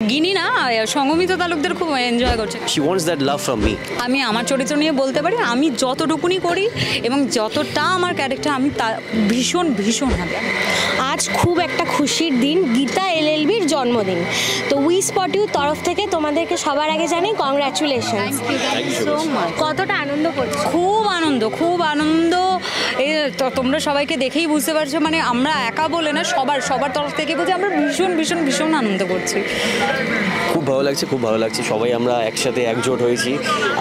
গিনি না সঙ্গমিতা তালুকদার খুব এনজয় করছে। She wants that love from me. আমি আমার চরিত্র নিয়ে বলতে পারি, আমি যতটুকুনি করি এবং যতটা আমার ক্যারেক্টার, আমি তা ভীষণ ভীষণ হ্যাপি। আজ খুব একটা খুশির দিন, গীতা এলএলবির জন্মদিন। তো উই স্পট ইউ তরফ থেকে তোমাদেরকে সবার আগে জানাই কংগ্রাচুলেশনস। কতটা আনন্দ করছো? খুব আনন্দ, খুব আনন্দ। এই তোমরা সবাইকে দেখেই বুঝতে পারছো, মানে আমরা একা বলে না, সবার তরফ থেকে বলছি আমরা ভীষণ ভীষণ ভীষণ আনন্দ করছি। খুব ভালো লাগছে, খুব ভালো লাগছে। সবাই আমরা একসাথে একজোট হয়েছি।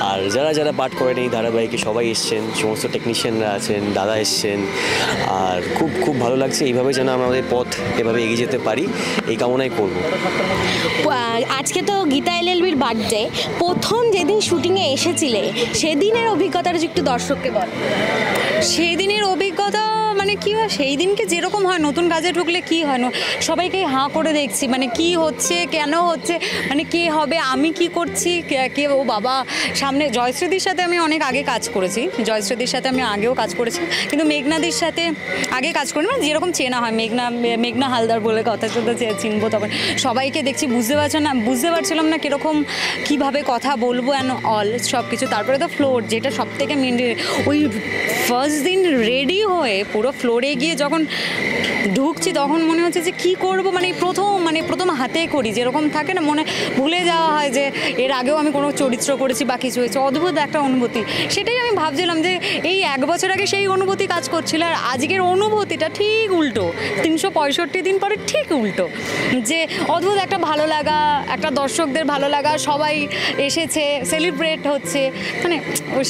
আর যারা পাঠ করেন এই ধারাবাহিকে সবাই এসছেন, সমস্ত টেকনিশিয়ানরা আছেন, দাদা এসছেন। আর খুব খুব ভালো লাগছে। এইভাবে যেন আমাদের পথ এভাবে এগিয়ে যেতে পারি, এই কামনাই করব। আজকে তো গীতা এলএলবির বার্থডে, প্রথম যেদিন শুটিংয়ে এসেছিলে সেদিনের অভিজ্ঞতাটা একটু দর্শককে বল। সেই দিনের অভিজ্ঞতা মানে কী হয়, সেই দিনকে যেরকম হয়, নতুন কাজে ঢুকলে কী হয়, সবাইকে হাঁ করে দেখছি, মানে কি হচ্ছে, কেন হচ্ছে, মানে কে হবে, আমি কি করছি, কে ও বাবা। সামনে জয়শ্রীদির সাথে আমি অনেক আগে কাজ করেছি, জয়শ্রীদির সাথে আমি আগেও কাজ করেছি, কিন্তু মেঘনাদির সাথে আগে কাজ করি, মানে যেরকম চেনা হয়, মেঘনা হালদার বলে কথা চিনবো, তখন সবাইকে দেখছি, বুঝতে পারছিলাম না কীরকম কীভাবে কথা বলবো অ্যান্ড অল সব কিছু। তারপরে তো ফ্লোর, যেটা সব থেকে মেন, ওই ফার্স্ট দিন রেডি হয়ে পুরো ফ্লোরে গিয়ে যখন ঢুকছি তখন মনে হচ্ছে যে কী করবো, মানে প্রথম হাতে করি, যেরকম থাকে না, মনে ভুলে যাওয়া হয় যে এর আগেও আমি কোনো চরিত্র করেছি বা কিছু হয়েছে, অদ্ভুত একটা অনুভূতি। সেটাই আমি ভাবছিলাম যে এই 1 বছর আগে সেই অনুভূতি কাজ করছিল, আর আজকের অনুভূতিটা ঠিক উল্টো, 365 দিন পরে ঠিক উল্টো, যে অদ্ভুত একটা ভালো লাগা, একটা দর্শকদের ভালো লাগা, সবাই এসেছে, সেলিব্রেট হচ্ছে, মানে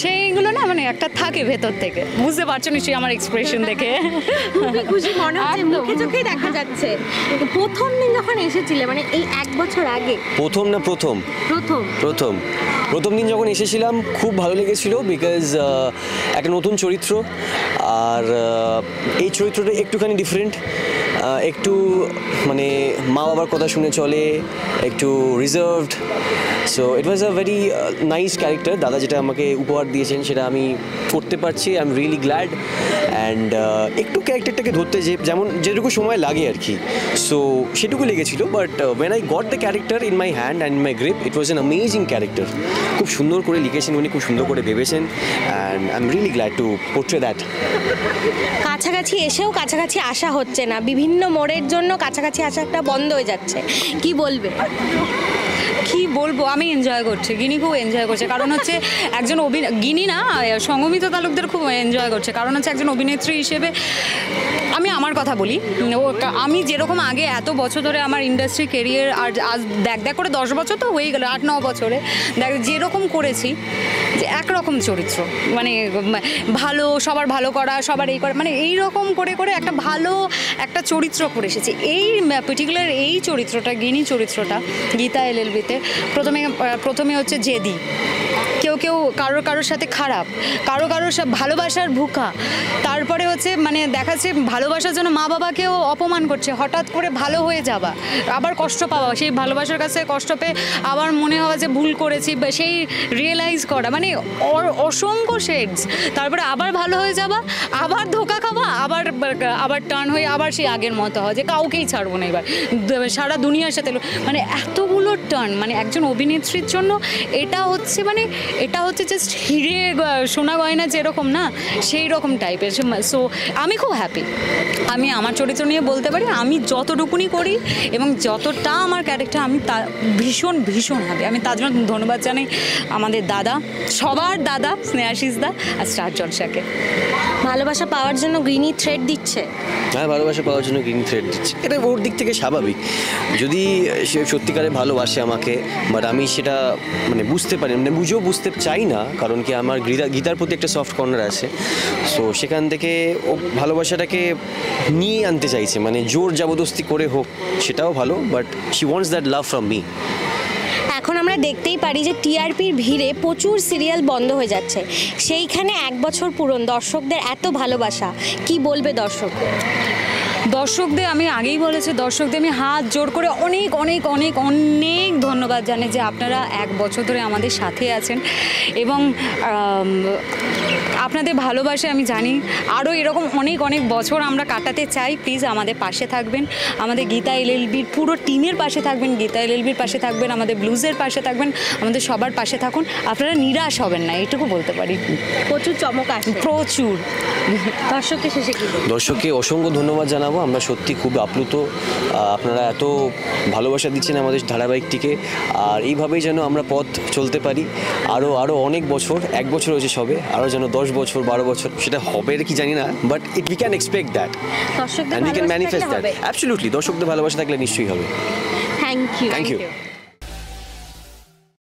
সেইগুলো না, মানে একটা থাকে ভেতর থেকে, বুঝতে পারছো নিশ্চয়ই আমার এক্সপ্রেশন দেখে। খুবই খুশি মনে হচ্ছে, মুখে চোখেই দেখা যাচ্ছে। প্রথম দিন যখন এসেছিলে, মানে এই 1 বছর আগে, প্রথম দিন যখন এসেছিলাম খুব ভালো লেগেছিল, বিকজ একটা নতুন চরিত্র, আর এই চরিত্রটা একটুখানি ডিফারেন্ট, একটু মানে মা বাবার কথা শুনে চলে, একটু reserved. So it was a very nice character. দাদা যেটা আমাকে উপহার দিয়েছেন সেটা আমি করতে পারছি, I am really glad. And একটু ক্যারেক্টারটাকে ধরতে যেটুকু সময় লাগে আর কি, সো সেটুকু লেগেছিল। But when I got the character in my hand and my grip, it was an amazing character. খুব সুন্দর করে লিখেছেন উনি, খুব সুন্দর করে ভেবেছেন, and I am really glad to portray that. কাছাকাছি এসেও কাছাকাছি আসা হচ্ছে না, বিভিন্ন মোড়ের জন্য কাছাকাছি আসাটা বন্ধ হয়ে যাচ্ছে, কি বলবে? কি বলবো, আমি এনজয় করছি, গিনি খুব এনজয় করছে, কারণ হচ্ছে একজন গিনি না সঙ্গমিতা তালুকদার খুব এনজয় করছে, কারণ হচ্ছে একজন অভিনেত্রী হিসেবে আমি আমার কথা বলি, আমি যেরকম আগে এত বছর ধরে আমার ইন্ডাস্ট্রি কেরিয়ার, আর আজ দেখ করে 10 বছর তো হয়ে গেল, 8-9 বছরে দেখ যেরকম করেছি, যে একরকম চরিত্র, মানে ভালো, সবার ভালো করা, সবার এই করা, মানে এইরকম করে একটা ভালো একটা চরিত্র করে এসেছি। এই পার্টিকুলার এই চরিত্রটা, গিনি চরিত্রটা গীতা এলএলবিতে প্রথমে হচ্ছে জেদি, কেউ কারোর সাথে খারাপ, কারোর ভালোবাসার ভুকা, তারপরে হচ্ছে মানে দেখাচ্ছে ভালোবাসার জন্য মা বাবাকেও অপমান করছে, হঠাৎ করে ভালো হয়ে যাওয়া, আবার কষ্ট পাওয়া, সেই ভালোবাসার কাছে কষ্ট পেয়ে আবার মনে হওয়া যে ভুল করেছি, সেই রিয়েলাইজ করা, মানে অসংখ্য শেডস, তারপরে আবার ভালো হয়ে যাওয়া, আবার ধোকা খাওয়া, আবার টার্ন হয়ে আবার সেই আগের মতো হয় যে কাউকেই ছাড়বো না এবার, সারা দুনিয়ার সাথে, মানে এতগুলো টার্ন, মানে একজন অভিনেত্রীর জন্য এটা হচ্ছে জাস্ট হিরে সোনা গয়না যেরকম না, সেই রকম টাইপের। সো আমি খুব হ্যাপি, আমি আমার চরিত্র নিয়ে বলতে পারি, আমি যতটুকুনি করি এবং যতটা আমার ক্যারেক্টার, আমি তা ভীষণ ভীষণ হ্যাপি। আমি তার জন্য ধন্যবাদ জানাই আমাদের দাদা, সবার দাদা স্নেহাশিস দা আর স্টার জলসাকে। ভালোবাসা পাওয়ার জন্য গ্রিনি থ্রেড দিচ্ছে। হ্যাঁ, ভালোবাসা পাওয়ার জন্য গ্রিন থ্রেড দিচ্ছে, এটা ওর দিক থেকে স্বাভাবিক। যদি সে সত্যিকারে ভালোবাসে আমাকে, বাট আমি সেটা মানে বুঝতে পারি, মানে বুঝতে চাই না, কারণ কি আমার গীতার প্রতি একটা সফট কর্নার আছে। সো সেখান থেকে ও ভালোবাসাটাকে নিয়ে আনতে চাইছে, মানে জোর জবরদস্তি করে হোক সেটাও ভালো, but she wants that love from me. এখন আমরা দেখতেই পারি যে টিআরপির ভিড়ে প্রচুর সিরিয়াল বন্ধ হয়ে যাচ্ছে, সেইখানে 1 বছর পূরণ, দর্শকদের এত ভালোবাসা, কি বলবে দর্শকদের? আমি আগেই বলেছি, দর্শকদের আমি হাত জোর করে অনেক অনেক অনেক অনেক ধন্যবাদ জানাই যে আপনারা 1 বছর ধরে আমাদের সাথে আছেন, এবং আপনাদের ভালোবাসে আমি জানি, আরও এরকম অনেক অনেক বছর আমরা কাটাতে চাই। প্লিজ আমাদের পাশে থাকবেন, আমাদের গীতা এলএলবির পুরো টিমের পাশে থাকবেন, গীতা এলএলবির পাশে থাকবেন, আমাদের ব্লুজের পাশে থাকবেন, আমাদের সবার পাশে থাকুন। আপনারা নিরাশ হবেন না, এইটুকু বলতে পারি। প্রচুর চমক আসবে, প্রচুর। দর্শককে শেষে কি বলবো? দর্শককে অসংখ্য ধন্যবাদ জানাবো, আমরা সত্যি খুব আপ্লুত। আপনারা এত ভালোবাসা দিচ্ছেন আমাদের ধারাবাহিকটিকে, আর এইভাবেই যেন আমরা পথ চলতে পারি আরও আরও অনেক বছর। 1 বছর হয়েছে সবে, আরও যেন 10 বছর 12 বছর, সেটা হবে কি জানি না, but we can expect that দর্শকদের অ্যান্ড উই ক্যান ভালোবাসা ম্যানিফেস্ট থাকলে দ্যাট। হবে। অ্যাবসলিউটলি, দর্শকদের ভালোবাসা থাকলে নিশ্চয়ই হবে। Thank you. Thank you.